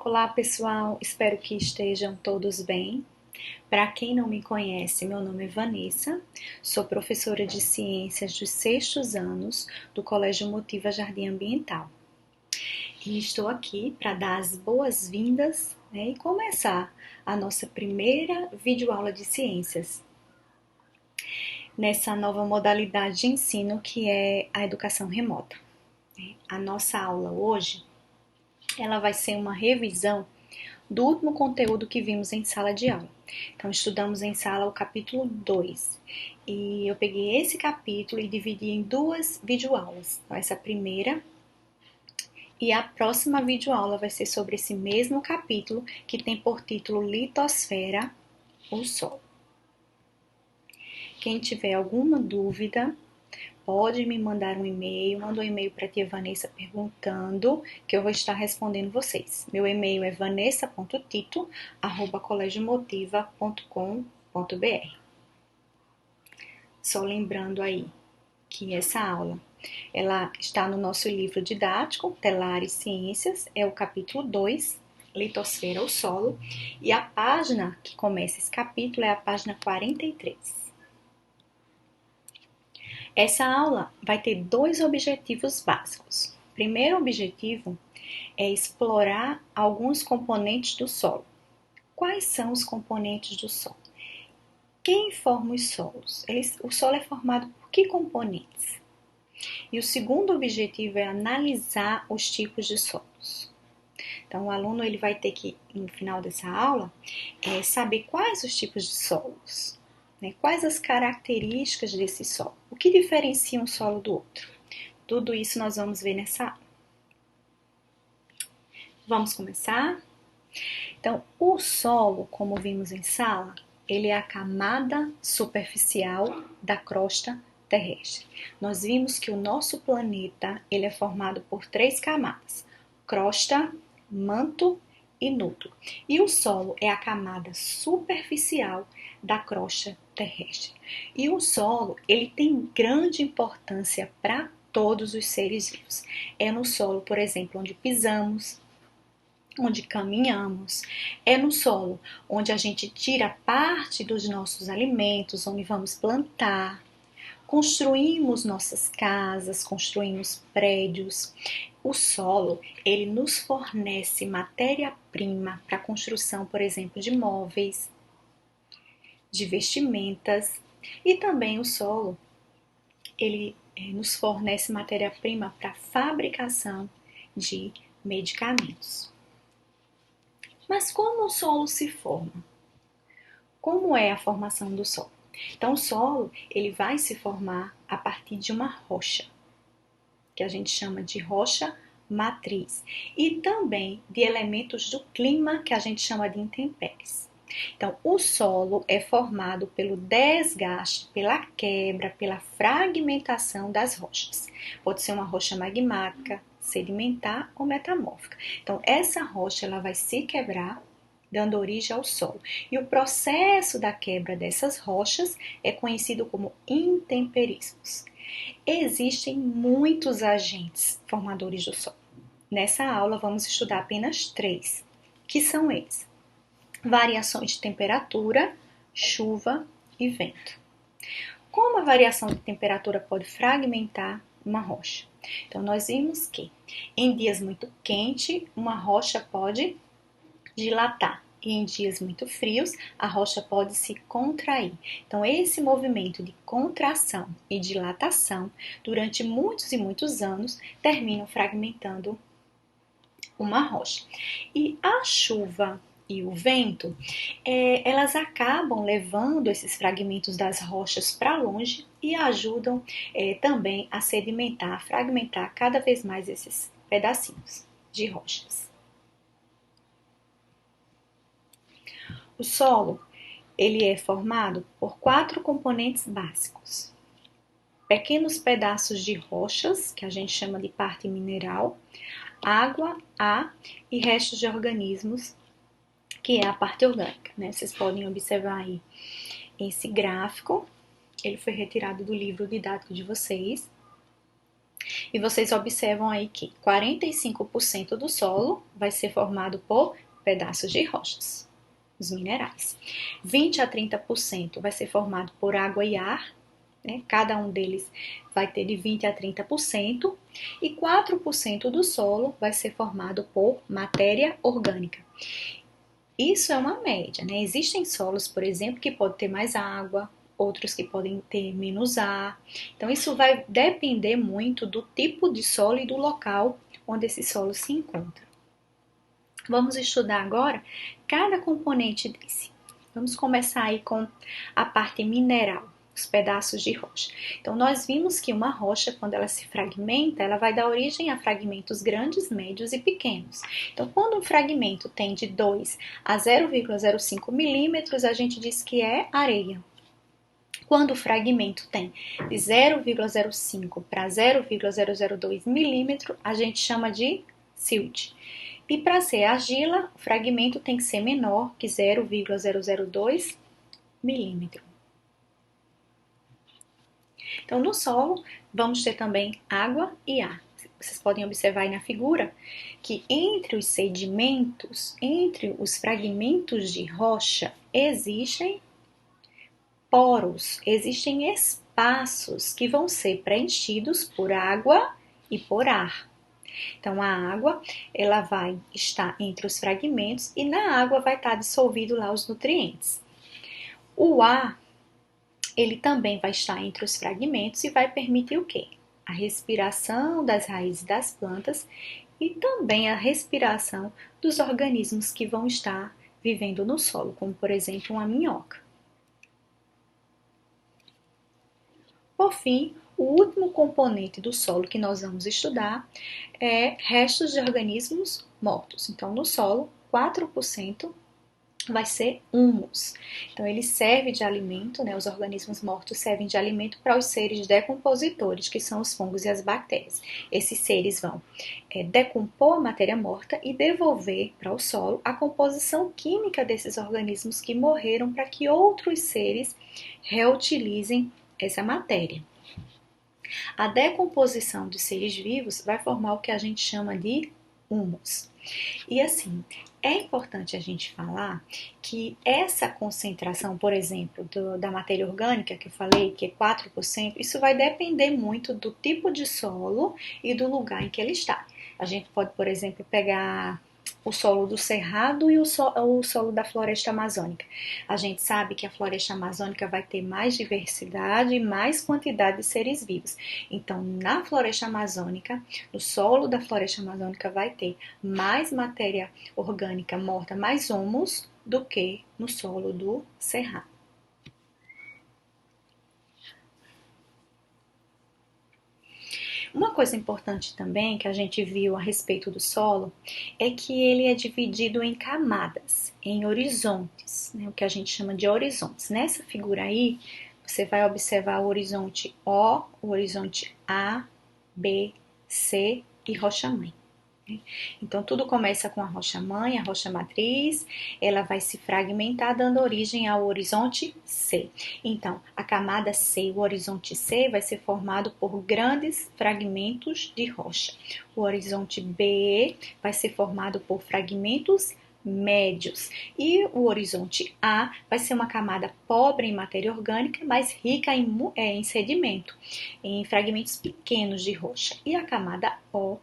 Olá pessoal, espero que estejam todos bem. Para quem não me conhece, meu nome é Vanessa, sou professora de Ciências dos sextos anos do Colégio Motiva Jardim Ambiental. E estou aqui para dar as boas-vindas, e começar a nossa primeira videoaula de ciências nessa nova modalidade de ensino que é a educação remota. A nossa aula hoje, ela vai ser uma revisão do último conteúdo que vimos em sala de aula. Então, estudamos em sala o capítulo 2. E eu peguei esse capítulo e dividi em duas videoaulas. Então, essa primeira e a próxima videoaula vai ser sobre esse mesmo capítulo, que tem por título Litosfera, o Sol. Quem tiver alguma dúvida, pode me mandar um e-mail, manda um e-mail para a tia Vanessa perguntando, que eu vou estar respondendo vocês. Meu e-mail é vanessa.tito@colégiomotiva.com.br. Só lembrando aí que essa aula, ela está no nosso livro didático, Telar e Ciências, é o capítulo 2, Litosfera, o Solo, e a página que começa esse capítulo é a página 43. Essa aula vai ter dois objetivos básicos. O primeiro objetivo é explorar alguns componentes do solo. Quais são os componentes do solo? Quem forma os solos? O solo é formado por que componentes? E o segundo objetivo é analisar os tipos de solos. Então, o aluno ele vai ter que, no final dessa aula, saber quais os tipos de solos. Quais as características desse solo? O que diferencia um solo do outro? Tudo isso nós vamos ver nessa aula. Vamos começar? Então, o solo, como vimos em sala, ele é a camada superficial da crosta terrestre. Nós vimos que o nosso planeta ele é formado por três camadas: crosta, manto e núcleo. E o solo é a camada superficial da crosta terrestre. E o solo, ele tem grande importância para todos os seres vivos. É no solo, por exemplo, onde pisamos, onde caminhamos, é no solo onde a gente tira parte dos nossos alimentos, onde vamos plantar, construímos nossas casas, construímos prédios. O solo, ele nos fornece matéria-prima para a construção, por exemplo, de móveis, de vestimentas, e também o solo, ele nos fornece matéria-prima para a fabricação de medicamentos. Mas como o solo se forma? Como é a formação do solo? Então, o solo ele vai se formar a partir de uma rocha, que a gente chama de rocha matriz, e também de elementos do clima, que a gente chama de intempéries. Então, o solo é formado pelo desgaste, pela quebra, pela fragmentação das rochas. Pode ser uma rocha magmática, sedimentar ou metamórfica. Então, essa rocha ela vai se quebrar, dando origem ao solo. E o processo da quebra dessas rochas é conhecido como intemperismos. Existem muitos agentes formadores do solo. Nessa aula vamos estudar apenas 3, que são eles: variações de temperatura, chuva e vento. Como a variação de temperatura pode fragmentar uma rocha? Então, nós vimos que em dias muito quentes, uma rocha pode dilatar, e em dias muito frios, a rocha pode se contrair. Então, esse movimento de contração e dilatação, durante muitos e muitos anos, terminam fragmentando uma rocha. E a chuva e o vento, elas acabam levando esses fragmentos das rochas para longe e ajudam também a sedimentar, a fragmentar cada vez mais esses pedacinhos de rochas. O solo, ele é formado por 4 componentes básicos: pequenos pedaços de rochas, que a gente chama de parte mineral, água, ar e restos de organismos, que é a parte orgânica, né? Vocês podem observar aí esse gráfico, ele foi retirado do livro didático de vocês. E vocês observam aí que 45% do solo vai ser formado por pedaços de rochas, os minerais. 20 a 30% vai ser formado por água e ar, né? Cada um deles vai ter de 20 a 30%, e 4% do solo vai ser formado por matéria orgânica. Isso é uma média, né? Existem solos, por exemplo, que podem ter mais água, outros que podem ter menos ar. Então, isso vai depender muito do tipo de solo e do local onde esse solo se encontra. Vamos estudar agora cada componente desse. Vamos começar aí com a parte mineral, os pedaços de rocha. Então, nós vimos que uma rocha, quando ela se fragmenta, ela vai dar origem a fragmentos grandes, médios e pequenos. Então, quando um fragmento tem de 2 a 0,05 milímetros, a gente diz que é areia. Quando o fragmento tem de 0,05 para 0,002 milímetro, a gente chama de silt. E para ser argila, o fragmento tem que ser menor que 0,002 milímetro. Então, no solo, vamos ter também água e ar. Vocês podem observar aí na figura que entre os sedimentos, entre os fragmentos de rocha, existem poros, existem espaços que vão ser preenchidos por água e por ar. Então, a água, ela vai estar entre os fragmentos e na água vai estar dissolvido lá os nutrientes. O ar, ele também vai estar entre os fragmentos e vai permitir o quê? A respiração das raízes das plantas e também a respiração dos organismos que vão estar vivendo no solo, como por exemplo uma minhoca. Por fim, o último componente do solo que nós vamos estudar é restos de organismos mortos. Então, no solo, 4% vai ser humus. Então, ele serve de alimento, né? Os organismos mortos servem de alimento para os seres decompositores, que são os fungos e as bactérias. Esses seres vão decompor a matéria morta e devolver para o solo a composição química desses organismos que morreram para que outros seres reutilizem essa matéria. A decomposição dos seres vivos vai formar o que a gente chama de humus. E assim, é importante a gente falar que essa concentração, por exemplo, da matéria orgânica que eu falei, que é 4%, isso vai depender muito do tipo de solo e do lugar em que ele está. A gente pode, por exemplo, pegar o solo do cerrado e o solo da floresta amazônica. A gente sabe que a floresta amazônica vai ter mais diversidade e mais quantidade de seres vivos. Então, na floresta amazônica, no solo da floresta amazônica vai ter mais matéria orgânica morta, mais humus, do que no solo do cerrado. Uma coisa importante também que a gente viu a respeito do solo é que ele é dividido em camadas, em horizontes, né, o que a gente chama de horizontes. Nessa figura aí, você vai observar o horizonte O, o horizonte A, B, C e rocha-mãe. Então, tudo começa com a rocha-mãe, a rocha-matriz, ela vai se fragmentar, dando origem ao horizonte C. Então, a camada C, o horizonte C, vai ser formado por grandes fragmentos de rocha. O horizonte B vai ser formado por fragmentos médios. E o horizonte A vai ser uma camada pobre em matéria orgânica, mas rica em sedimento, em fragmentos pequenos de rocha. E a camada O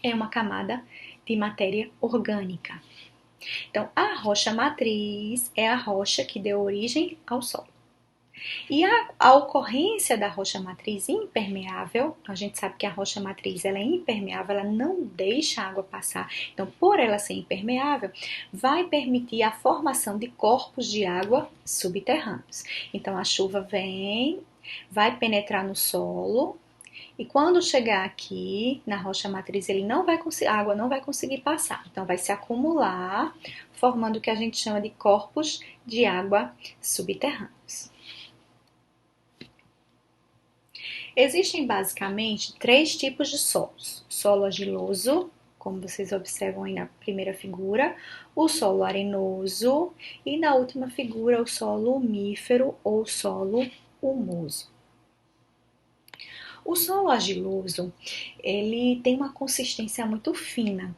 é uma camada de matéria orgânica. Então, a rocha matriz é a rocha que deu origem ao solo. E a ocorrência da rocha matriz impermeável, a gente sabe que a rocha matriz ela é impermeável, ela não deixa a água passar. Então, por ela ser impermeável, vai permitir a formação de corpos de água subterrâneos. Então, a chuva vem, vai penetrar no solo, e quando chegar aqui na rocha matriz, a água não vai conseguir passar. Então, vai se acumular, formando o que a gente chama de corpos de água subterrâneos. Existem basicamente 3 tipos de solos: solo argiloso, como vocês observam aí na primeira figura, o solo arenoso e na última figura o solo humífero ou solo humoso. O solo argiloso, ele tem uma consistência muito fina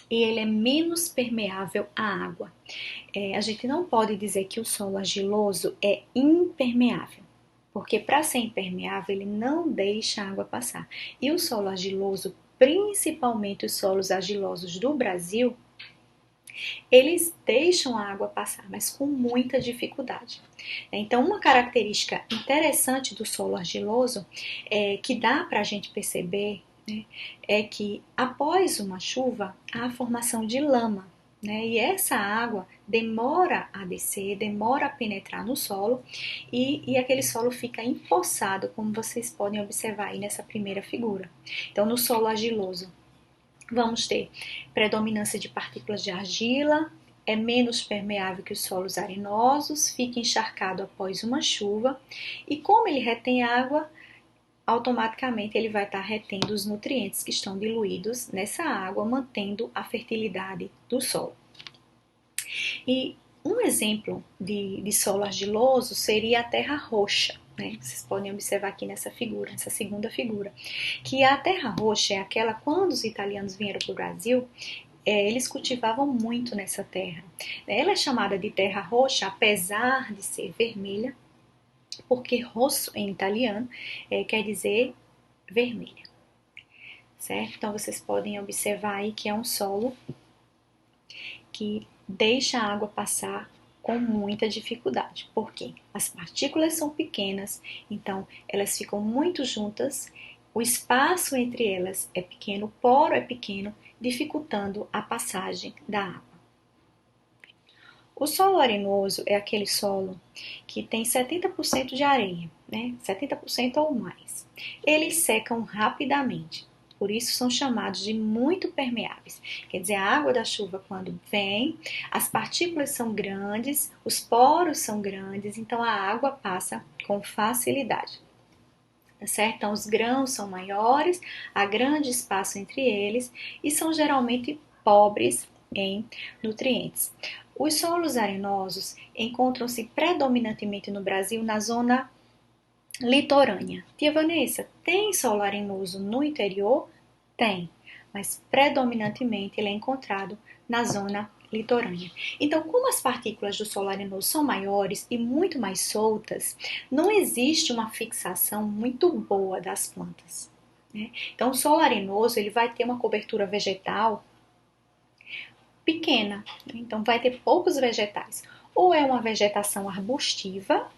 e ele é menos permeável à água. A gente não pode dizer que o solo argiloso é impermeável, porque para ser impermeável ele não deixa a água passar. E o solo argiloso, principalmente os solos argilosos do Brasil, eles deixam a água passar, mas com muita dificuldade. Então, uma característica interessante do solo argiloso que dá para a gente perceber, né, é que após uma chuva há a formação de lama. Né, e essa água demora a descer, demora a penetrar no solo e aquele solo fica empoçado, como vocês podem observar aí nessa primeira figura. Então, no solo argiloso, vamos ter predominância de partículas de argila, é menos permeável que os solos arenosos, fica encharcado após uma chuva e como ele retém água, automaticamente ele vai estar retendo os nutrientes que estão diluídos nessa água, mantendo a fertilidade do solo. E um exemplo de solo argiloso seria a terra roxa. Né? Vocês podem observar aqui nessa figura, nessa segunda figura, que a terra roxa é aquela quando os italianos vieram para o Brasil, eles cultivavam muito nessa terra. Ela é chamada de terra roxa, apesar de ser vermelha, porque rosso em italiano quer dizer vermelha, certo? Então vocês podem observar aí que é um solo que deixa a água passar com muita dificuldade. Por quê? As partículas são pequenas, então elas ficam muito juntas, o espaço entre elas é pequeno, o poro é pequeno, dificultando a passagem da água. O solo arenoso é aquele solo que tem 70% de areia, né? 70% ou mais. Eles secam rapidamente, por isso são chamados de muito permeáveis. Quer dizer, a água da chuva quando vem, as partículas são grandes, os poros são grandes, então a água passa com facilidade. Tá certo? Então os grãos são maiores, há grande espaço entre eles e são geralmente pobres em nutrientes. Os solos arenosos encontram-se predominantemente no Brasil na zona litorânea. Tia Vanessa, tem solo arenoso no interior? Tem, mas predominantemente ele é encontrado na zona litorânea. Então, como as partículas do solo arenoso são maiores e muito mais soltas, não existe uma fixação muito boa das plantas. Né? Então, o solo arenoso ele vai ter uma cobertura vegetal pequena, então vai ter poucos vegetais. Ou é uma vegetação arbustiva,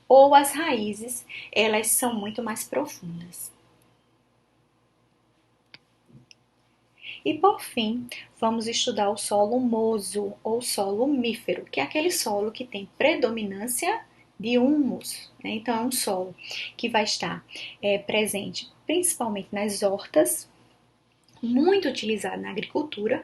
ou as raízes, elas são muito mais profundas. E por fim, vamos estudar o solo humoso ou solo humífero, que é aquele solo que tem predominância de humus. Né? Então, é um solo que vai estar presente principalmente nas hortas, muito utilizado na agricultura,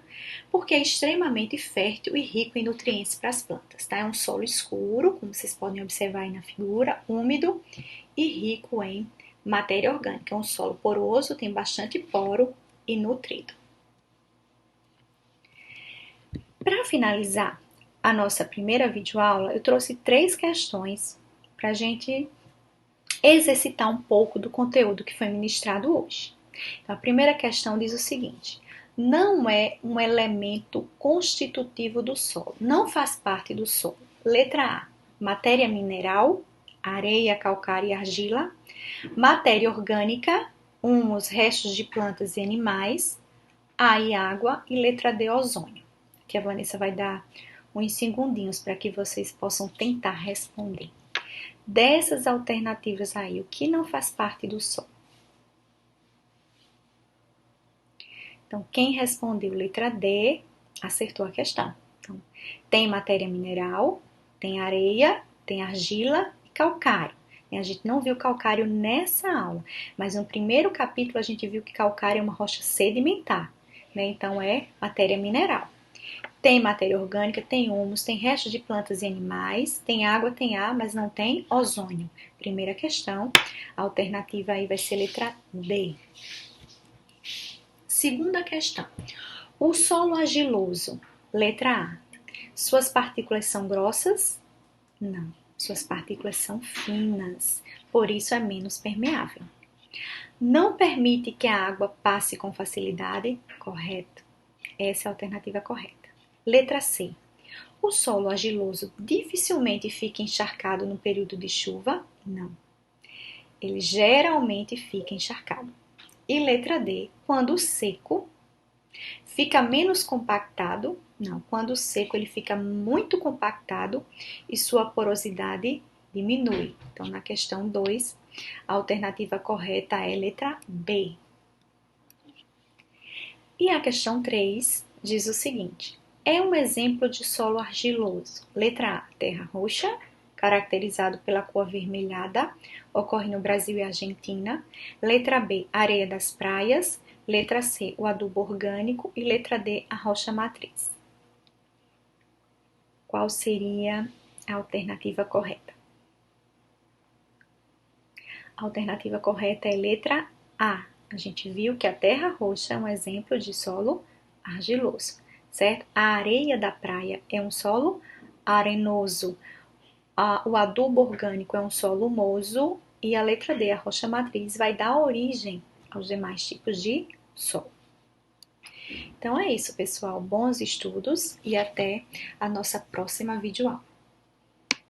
porque é extremamente fértil e rico em nutrientes para as plantas. Tá? É um solo escuro, como vocês podem observar aí na figura, úmido e rico em matéria orgânica. É um solo poroso, tem bastante poro e nutrido. Para finalizar a nossa primeira videoaula, eu trouxe 3 questões para a gente exercitar um pouco do conteúdo que foi ministrado hoje. Então, a primeira questão diz o seguinte: não é um elemento constitutivo do solo, não faz parte do solo. Letra A, matéria mineral, areia, calcário e argila. Matéria orgânica, humus, restos de plantas e animais. A e água. E letra D, ozônio. Que a Vanessa vai dar uns segundinhos para que vocês possam tentar responder. Dessas alternativas aí, o que não faz parte do solo? Então, quem respondeu letra D, acertou a questão. Então, tem matéria mineral, tem areia, tem argila e calcário. A gente não viu calcário nessa aula, mas no primeiro capítulo a gente viu que calcário é uma rocha sedimentar, né? Então, é matéria mineral. Tem matéria orgânica, tem humus, tem restos de plantas e animais, tem água, tem ar, mas não tem ozônio. Primeira questão, a alternativa aí vai ser letra D. Segunda questão, o solo argiloso, letra A, suas partículas são grossas? Não, suas partículas são finas, por isso é menos permeável. Não permite que a água passe com facilidade? Correto. Essa é a alternativa correta. Letra C. O solo argiloso dificilmente fica encharcado no período de chuva? Não. Ele geralmente fica encharcado. E letra D. Quando seco, fica menos compactado? Não. Quando seco, ele fica muito compactado e sua porosidade diminui. Então, na questão 2, a alternativa correta é letra B. E a questão 3 diz o seguinte: é um exemplo de solo argiloso. Letra A, terra roxa, caracterizado pela cor avermelhada, ocorre no Brasil e Argentina. Letra B, areia das praias. Letra C, o adubo orgânico. E letra D, a rocha matriz. Qual seria a alternativa correta? A alternativa correta é letra A. A gente viu que a terra roxa é um exemplo de solo argiloso, certo? A areia da praia é um solo arenoso. O adubo orgânico é um solo humoso. E a letra D, a rocha matriz, vai dar origem aos demais tipos de solo. Então é isso, pessoal. Bons estudos e até a nossa próxima videoaula.